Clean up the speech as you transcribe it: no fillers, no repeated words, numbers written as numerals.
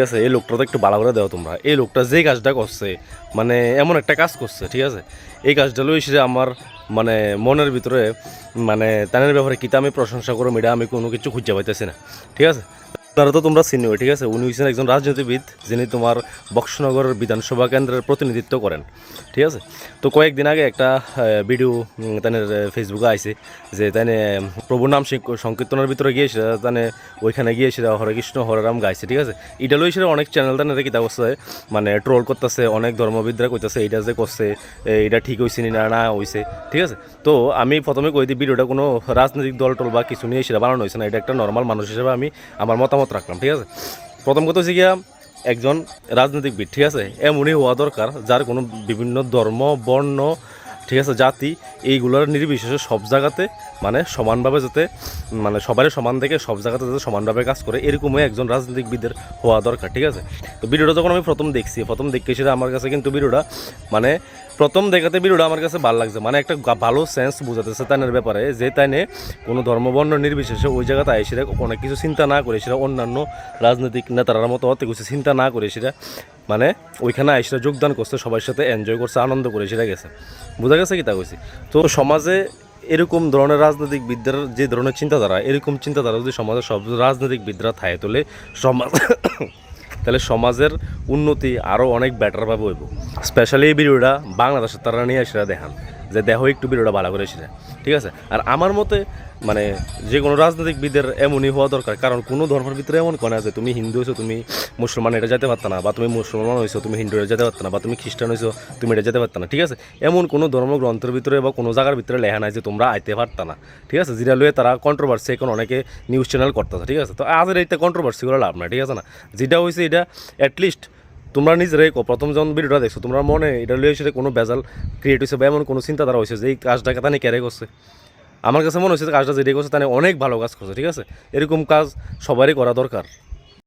ঠিক আছে, এই লোকটা তো একটু ভালো করে দেও তোমরা। এই লোকটা যে কাজটা করছে, মানে এমন একটা কাজ করছে, ঠিক আছে, এই কাজটা লই সে আমার মানে মনের ভিতরে মানে তানের ব্যাপারে কিতা আমি প্রশংসা করো এটা আমি কোনো কিছু খুঁজে পাইতেছি না। ঠিক আছে, তারা তো তোমরা চিনো, ঠিক আছে, উনি হচ্ছেন একজন রাজনীতিবিদ যিনি তোমার বক্সনগর বিধানসভা কেন্দ্রের প্রতিনিধিত্ব করেন। ঠিক আছে, তো কয়েকদিন আগে একটা ভিডিও তাদের ফেসবুকে আইছে যে তাইনে প্রভুর নাম সংকীর্তনের ভিতরে গিয়েছিল, তানে ওইখানে গিয়েছিল হরে কৃষ্ণ হরে রাম গাইছে। ঠিক আছে, এটা লই সেটা অনেক চ্যানেল তাদের কিতা করছে, মানে ট্রোল করতেছে, অনেক ধর্মবিদরা কইতেছে এইটা যে করছে এটা ঠিক হয়েছে না না হয়েছে। ঠিক আছে, তো আমি প্রথমে কই দিই ভিডিওটা কোনো রাজনৈতিক দল টল বা কিছু নিয়ে সেটা বানানো হয়েছে না, এটা একটা নর্মাল মানুষ হিসেবে আমি আমার মতামত রাখলাম। ঠিক আছে, প্রথম কথা হচ্ছে গিয়া একজন রাজনৈতিকবিদ, ঠিক আছে, এমনই হওয়া দরকার যার কোনো বিভিন্ন ধর্ম বর্ণ, ঠিক আছে, জাতি এইগুলোর নির্বিশেষে সব জায়গাতে মানে সমানভাবে যাতে মানে সবারই সমান থেকে সব জায়গাতে যাতে সমানভাবে কাজ করে এরকমই একজন রাজনীতিবিদের হওয়া দরকার। ঠিক আছে, তো ভিডিওটা যখন আমি প্রথম দেখি সেটা আমার কাছে কিন্তু ভিডিওটা মানে প্রথম দেখাতে ভিডিওটা আমার কাছে ভালো লাগছে, মানে একটা ভালো সেন্স বোঝাতেছে তাইনের ব্যাপারে যে তাইনে কোনো ধর্মবর্ণ নির্বিশেষে ওই জায়গাতে আয় সেটা অনেক কিছু চিন্তা না করে সেটা অন্যান্য রাজনৈতিক নেতারার মতো অত কিছু চিন্তা না করে সেটা মানে ওইখানে আইসা যোগদান করছে, সবার সাথে এনজয় করছে, আনন্দ করে সেটা গেছে। বোঝা গেছে কি তা কইছি? তো সমাজে এরকম ধরনের রাজনৈতিকবিদদের যে ধরনের চিন্তাধারা, এরকম চিন্তাধারা যদি সমাজের সব রাজনৈতিকবিদরা থাকে তাহলে সমাজ তাহলে সমাজের উন্নতি আরও অনেক বেটারভাবে হইব। স্পেশালি এই ভিডিওটা বাংলাদেশের তারা নিয়ে সেটা দেখান যে দেখো একটু ভিডিওটা ভালো করে সেটা। ঠিক আছে, আর আমার মতে মানে যে কোনো রাজনৈতিকবিদের এমনই হওয়া দরকার, কারণ কোনো ধর্মের ভিতরে এমন কোনো আছে তুমি হিন্দু হয়েছো তুমি মুসলমান এটা যেতে পারত না, বা তুমি মুসলমান হয়েছো তুমি হিন্দু এটা যেতে পারত না, বা তুমি খ্রিস্টান হয়েছো তুমি এটা যেতে পারত না। ঠিক আছে, এমন কোনো ধর্মগ্রন্থের ভিতরে বা কোনো জায়গার ভিতরে লেখা নাই যে তোমরা আইতে পারত না। ঠিক আছে, যেটা লয়ে তারা কন্ট্রোভার্সি এখন অনেকে নিউজ চ্যানেল করতেছে। ঠিক আছে, তো আজের এইটা কন্ট্রোভার্সি করে লাভ না। ঠিক আছে না, যেটা হয়েছে এটা অ্যাটলিস্ট তোমরা নিজেরাই প্রথম যখন ভিডিওটা দেখছো তোমরা মনে এটা লইয়ে সেটা কোনো বেজাল ক্রিয়েট হয়েছে বা এমন কোনো চিন্তাধারা হয়েছে যে এই কাজটাকে তানি ক্যারে করছে। আমার কাছে মনে হচ্ছে কাজটা যেটা করছে তাহলে অনেক ভালো কাজ করছে। ঠিক আছে, এরকম কাজ সবারই করা দরকার।